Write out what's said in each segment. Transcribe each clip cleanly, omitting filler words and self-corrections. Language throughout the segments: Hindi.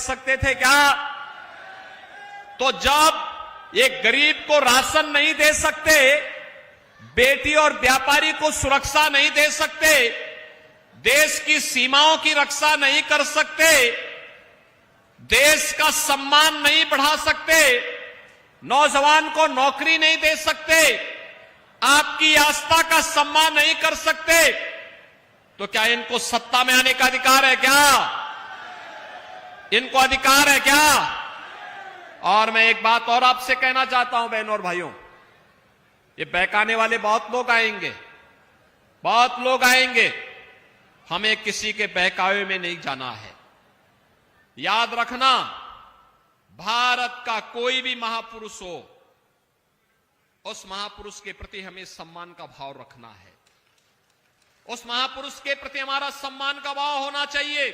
सकते थे क्या? तो जब एक गरीब को राशन नहीं दे सकते, बेटी और व्यापारी को सुरक्षा नहीं दे सकते, देश की सीमाओं की रक्षा नहीं कर सकते, देश का सम्मान नहीं बढ़ा सकते, नौजवान को नौकरी नहीं दे सकते, आपकी आस्था का सम्मान नहीं कर सकते, तो क्या इनको सत्ता में आने का अधिकार है क्या? इनको अधिकार है क्या? और मैं एक बात और आपसे कहना चाहता हूं बहनों और भाइयों, ये बहकाने वाले बहुत लोग आएंगे, बहुत लोग आएंगे। हमें किसी के बहकावे में नहीं जाना है। याद रखना, भारत का कोई भी महापुरुष हो, उस महापुरुष के प्रति हमें सम्मान का भाव रखना है। उस महापुरुष के प्रति हमारा सम्मान का भाव होना चाहिए।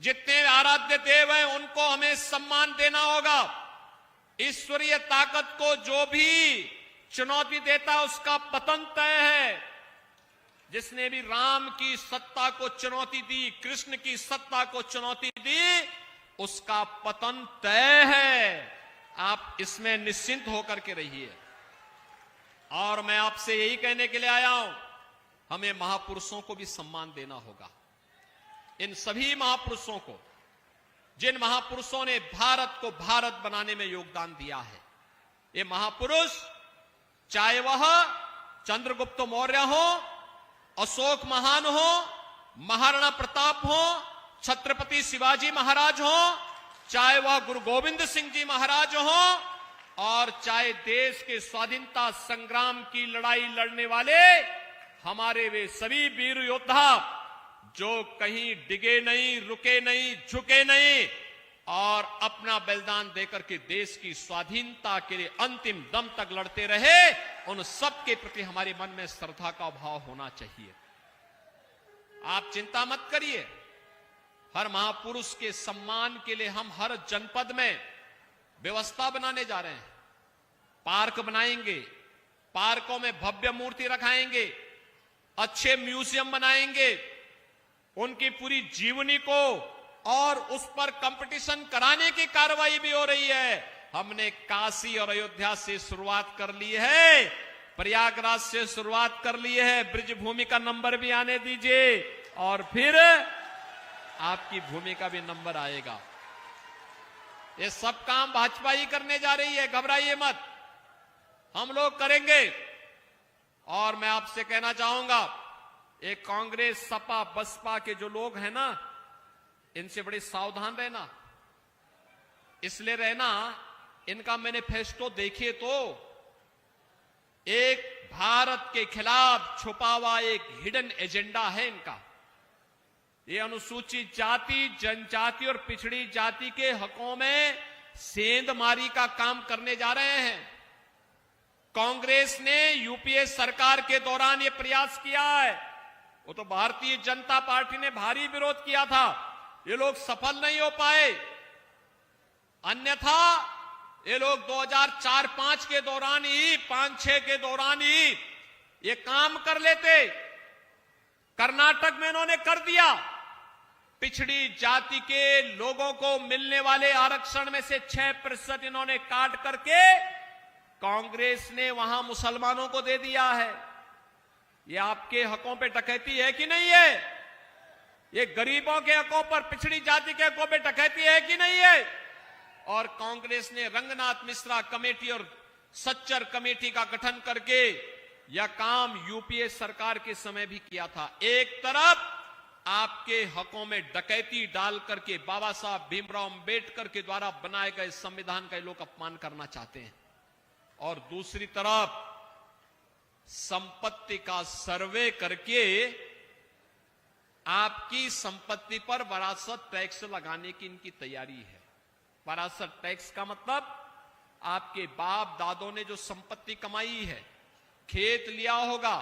जितने आराध्य देव हैं उनको हमें सम्मान देना होगा। ईश्वरीय ताकत को जो भी चुनौती देता उसका पतन तय है। जिसने भी राम की सत्ता को चुनौती दी, कृष्ण की सत्ता को चुनौती दी, उसका पतन तय है। आप इसमें निश्चिंत होकर के रहिए। और मैं आपसे यही कहने के लिए आया हूं, हमें महापुरुषों को भी सम्मान देना होगा। इन सभी महापुरुषों को, जिन महापुरुषों ने भारत को भारत बनाने में योगदान दिया है, ये महापुरुष चाहे वह चंद्रगुप्त मौर्य हो, अशोक महान हो, महाराणा प्रताप हो, छत्रपति शिवाजी महाराज हो, चाहे वह गुरु गोविंद सिंह जी महाराज हो, और चाहे देश के स्वाधीनता संग्राम की लड़ाई लड़ने वाले हमारे वे सभी वीर योद्धा जो कहीं डिगे नहीं, रुके नहीं, झुके नहीं और अपना बलिदान देकर के देश की स्वाधीनता के लिए अंतिम दम तक लड़ते रहे, उन सब के प्रति हमारे मन में श्रद्धा का भाव होना चाहिए। आप चिंता मत करिए, हर महापुरुष के सम्मान के लिए हम हर जनपद में व्यवस्था बनाने जा रहे हैं। पार्क बनाएंगे, पार्कों में भव्य मूर्ति रखाएंगे, अच्छे म्यूजियम बनाएंगे, उनकी पूरी जीवनी को और उस पर कंपटीशन कराने की कार्रवाई भी हो रही है। हमने काशी और अयोध्या से शुरुआत कर ली है, प्रयागराज से शुरुआत कर ली है। ब्रिज भूमि का नंबर भी आने दीजिए और फिर आपकी भूमि का भी नंबर आएगा। ये सब काम भाजपा ही करने जा रही है, घबराइए मत, हम लोग करेंगे। और मैं आपसे कहना चाहूंगा, एक कांग्रेस, सपा, बसपा के जो लोग हैं ना, इनसे बड़े सावधान रहना। इसलिए रहना, इनका मैनिफेस्टो देखिए तो एक भारत के खिलाफ छुपा हुआ एक हिडन एजेंडा है इनका। ये अनुसूचित जाति, जनजाति और पिछड़ी जाति के हकों में सेंधमारी का काम करने जा रहे हैं। कांग्रेस ने यूपीए सरकार के दौरान ये प्रयास किया है, वो तो भारतीय जनता पार्टी ने भारी विरोध किया था, ये लोग सफल नहीं हो पाए। अन्यथा ये लोग 2004-5 के दौरान ही, 5-6 के दौरान ही ये काम कर लेते। कर्नाटक में इन्होंने कर दिया। पिछड़ी जाति के लोगों को मिलने वाले आरक्षण में से 6% इन्होंने काट करके कांग्रेस ने वहां मुसलमानों को दे दिया है। ये आपके हकों पे डकैती है कि नहीं है? ये गरीबों के हकों पर, पिछड़ी जाति के हकों पे डकैती है कि नहीं है? और कांग्रेस ने रंगनाथ मिश्रा कमेटी और सच्चर कमेटी का गठन करके यह काम यूपीए सरकार के समय भी किया था। एक तरफ आपके हकों में डकैती डाल करके बाबा साहब भीमराव अंबेडकर के द्वारा बनाए गए संविधान का लोग अपमान करना चाहते हैं, और दूसरी तरफ संपत्ति का सर्वे करके आपकी संपत्ति पर वरासत टैक्स लगाने की इनकी तैयारी है। वरासत टैक्स का मतलब आपके बाप दादों ने जो संपत्ति कमाई है, खेत लिया होगा,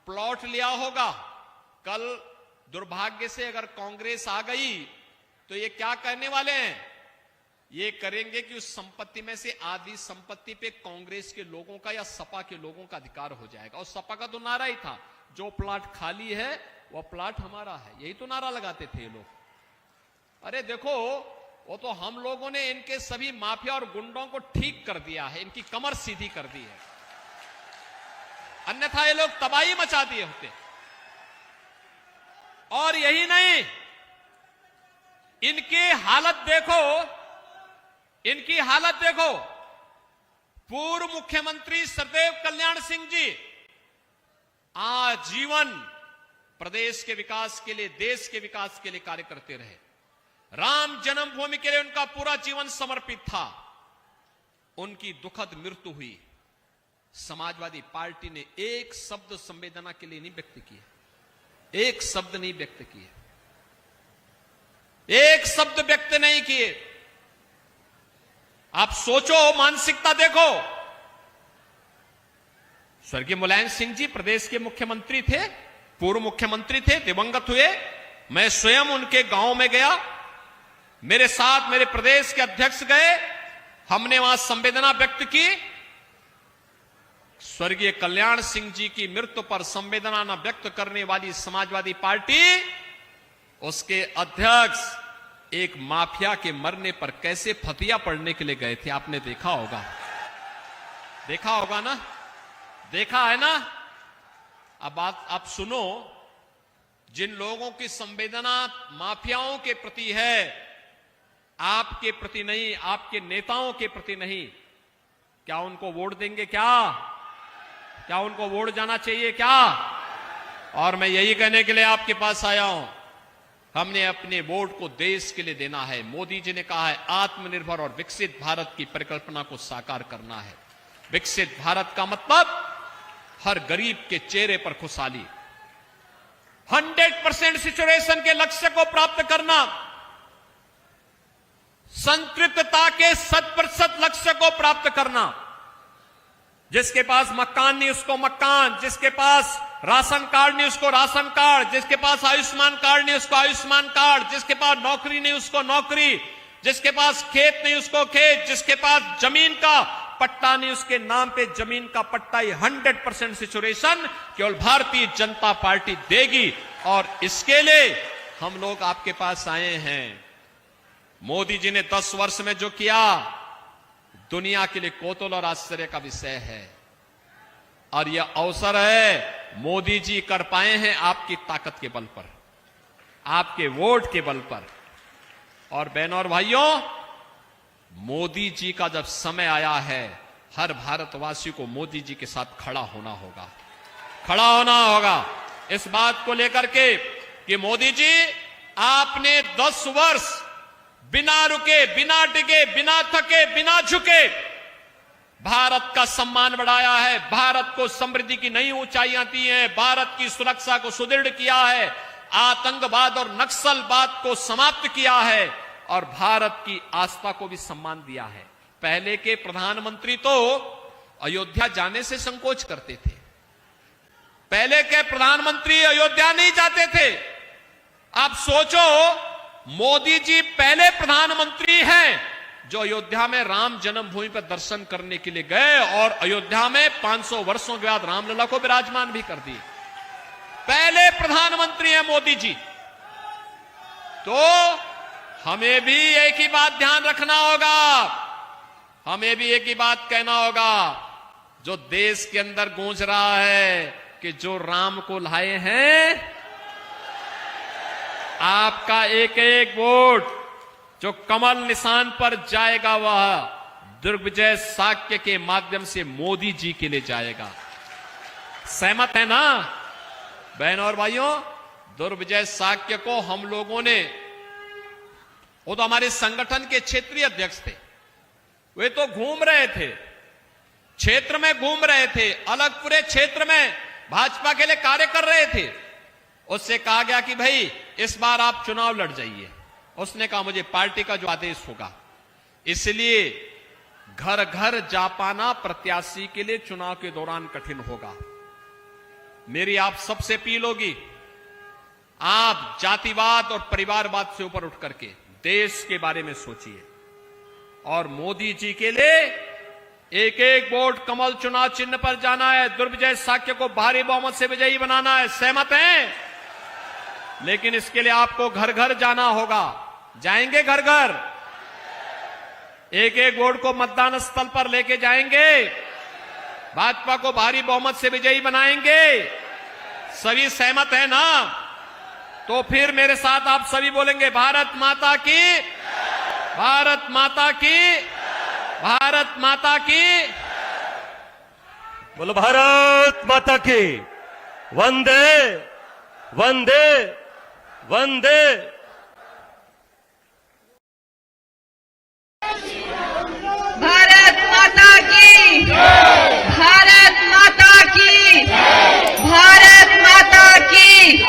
प्लॉट लिया होगा, कल दुर्भाग्य से अगर कांग्रेस आ गई तो ये क्या करने वाले हैं? ये करेंगे कि उस संपत्ति में से आधी संपत्ति पे कांग्रेस के लोगों का या सपा के लोगों का अधिकार हो जाएगा। और सपा का तो नारा ही था, जो प्लाट खाली है वह प्लाट हमारा है, यही तो नारा लगाते थे ये लोग। अरे देखो, वो तो हम लोगों ने इनके सभी माफिया और गुंडों को ठीक कर दिया है, इनकी कमर सीधी कर दी है, अन्यथा ये लोग तबाही मचा दिए होते। और यही नहीं, इनकी हालत देखो, इनकी हालत देखो। पूर्व मुख्यमंत्री सदैव कल्याण सिंह जी आजीवन प्रदेश के विकास के लिए, देश के विकास के लिए कार्य करते रहे। राम जन्मभूमि के लिए उनका पूरा जीवन समर्पित था। उनकी दुखद मृत्यु हुई। समाजवादी पार्टी ने एक शब्द संवेदना के लिए नहीं व्यक्त किया, एक शब्द नहीं व्यक्त किए, एक शब्द व्यक्त नहीं किए। आप सोचो, मानसिकता देखो। स्वर्गीय मुलायम सिंह जी प्रदेश के मुख्यमंत्री थे, पूर्व मुख्यमंत्री थे, दिवंगत हुए। मैं स्वयं उनके गांव में गया, मेरे साथ मेरे प्रदेश के अध्यक्ष गए, हमने वहां संवेदना व्यक्त की। स्वर्गीय कल्याण सिंह जी की मृत्यु पर संवेदना न व्यक्त करने वाली समाजवादी पार्टी, उसके अध्यक्ष एक माफिया के मरने पर कैसे फतिया पड़ने के लिए गए थे, आपने देखा होगा, देखा होगा ना, देखा है ना। अब बात आप सुनो, जिन लोगों की संवेदना माफियाओं के प्रति है, आपके प्रति नहीं, आपके नेताओं के प्रति नहीं, क्या उनको वोट देंगे? क्या उनको वोट जाना चाहिए क्या? और मैं यही कहने के लिए आपके पास आया हूं, हमने अपने वोट को देश के लिए देना है। मोदी जी ने कहा है आत्मनिर्भर और विकसित भारत की परिकल्पना को साकार करना है। विकसित भारत का मतलब हर गरीब के चेहरे पर खुशहाली, 100% सिचुएशन के लक्ष्य को प्राप्त करना, संतृप्तता के 100% लक्ष्य को प्राप्त करना। जिसके पास मकान नहीं उसको मकान, जिसके पास राशन कार्ड नहीं उसको राशन कार्ड, जिसके पास आयुष्मान कार्ड नहीं उसको आयुष्मान कार्ड, जिसके पास नौकरी नहीं उसको नौकरी, जिसके पास खेत नहीं उसको खेत, जिसके पास जमीन का पट्टा नहीं उसके नाम पे जमीन का पट्टा। ही 100% सिचुएशन केवल भारतीय जनता पार्टी देगी, और इसके लिए हम लोग आपके पास आए हैं। मोदी जी ने 10 वर्ष में जो किया, दुनिया के लिए कौतूहल और आश्चर्य का विषय है। और यह अवसर है, मोदी जी कर पाए हैं आपकी ताकत के बल पर, आपके वोट के बल पर। और बहनों और भाइयों, मोदी जी का जब समय आया है, हर भारतवासी को मोदी जी के साथ खड़ा होना होगा, खड़ा होना होगा इस बात को लेकर के कि मोदी जी आपने 10 वर्ष बिना रुके, बिना टिके, बिना थके, बिना झुके भारत का सम्मान बढ़ाया है, भारत को समृद्धि की नई ऊंचाइयां दी हैं, भारत की सुरक्षा को सुदृढ़ किया है, आतंकवाद और नक्सलवाद को समाप्त किया है, और भारत की आस्था को भी सम्मान दिया है। पहले के प्रधानमंत्री तो अयोध्या जाने से संकोच करते थे, पहले के प्रधानमंत्री अयोध्या नहीं जाते थे। आप सोचो, मोदी जी पहले प्रधानमंत्री हैं जो अयोध्या में राम जन्मभूमि पर दर्शन करने के लिए गए, और अयोध्या में 500 वर्षों के बाद रामलला को विराजमान भी कर दिए। पहले प्रधानमंत्री हैं मोदी जी। तो हमें भी एक ही बात ध्यान रखना होगा, हमें भी एक ही बात कहना होगा, जो देश के अंदर गूंज रहा है कि जो राम को लाए हैं, आपका एक एक वोट जो कमल निशान पर जाएगा, वह दुर्विजय साक्य के माध्यम से मोदी जी के लिए जाएगा। सहमत है ना बहनों और भाइयों? दुर्विजय साक्य को हम लोगों ने, वो तो हमारे संगठन के क्षेत्रीय अध्यक्ष थे, वे तो घूम रहे थे, क्षेत्र में घूम रहे थे, अलग पूरे क्षेत्र में भाजपा के लिए कार्य कर रहे थे। उससे कहा गया कि भाई इस बार आप चुनाव लड़ जाइए। उसने कहा मुझे पार्टी का जो आदेश होगा। इसलिए घर घर जा पाना प्रत्याशी के लिए चुनाव के दौरान कठिन होगा। मेरी आप सबसे अपील होगी, आप जातिवाद और परिवारवाद से ऊपर उठ करके देश के बारे में सोचिए, और मोदी जी के लिए एक एक वोट कमल चुनाव चिन्ह पर जाना है, दुर्विजय साक्य को भारी बहुमत से विजयी बनाना है। सहमत हैं? लेकिन इसके लिए आपको घर घर जाना होगा, जाएंगे घर घर, एक एक वोट को मतदान स्थल पर लेके जाएंगे, भाजपा को भारी बहुमत से विजयी बनाएंगे। सभी सहमत है ना? तो फिर मेरे साथ आप सभी बोलेंगे भारत माता की, भारत माता की, भारत माता की। बोलो भारत माता की। वंदे वंदे वंदे। भारत माता की, भारत माता की, भारत माता की।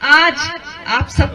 आज आप सब